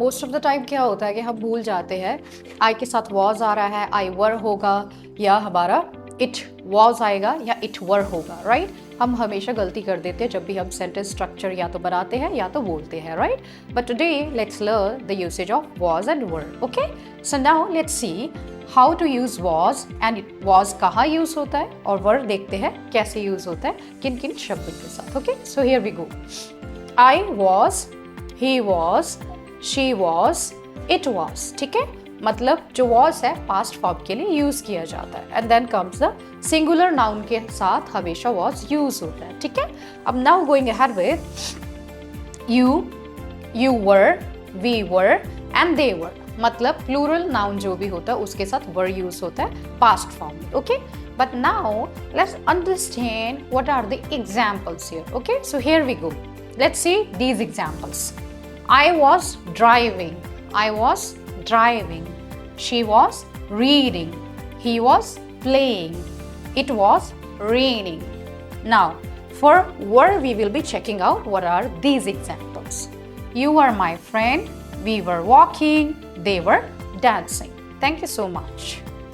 Most of the time क्या होता है कि हम भूल जाते हैं आई के साथ वॉज आ रहा है, आई वर होगा या हमारा इट वॉज आएगा या इट वर होगा, राइट? हम हमेशा गलती कर देते हैं जब भी हम सेंटेंस स्ट्रक्चर या तो बनाते हैं या तो बोलते हैं, right? But today let's learn the usage of was and were, okay? So now let's see how to use was and was कहाँ यूज होता है और वर देखते हैं कैसे यूज होता है किन किन शब्दों के साथ, okay? So here we go. I was, he was, she was, it was, ठीक है? मतलब जो वॉज है पास्ट फॉर्म के लिए यूज किया जाता है and then comes the singular noun के साथ हमेशा वॉज यूज होता है, ठीक है? अब now going ahead with you, you were, we were and they were, मतलब प्लूरल नाउन जो भी होता है उसके साथ वर यूज होता है पास्ट फॉर्म में, okay? But now let's understand what are the examples here, okay? So here we go, let's see these examples. I was driving. I was driving. She was reading. He was playing. It was raining. Now, for were we will be checking out what are these examples. You are my friend. We were walking. They were dancing. Thank you so much.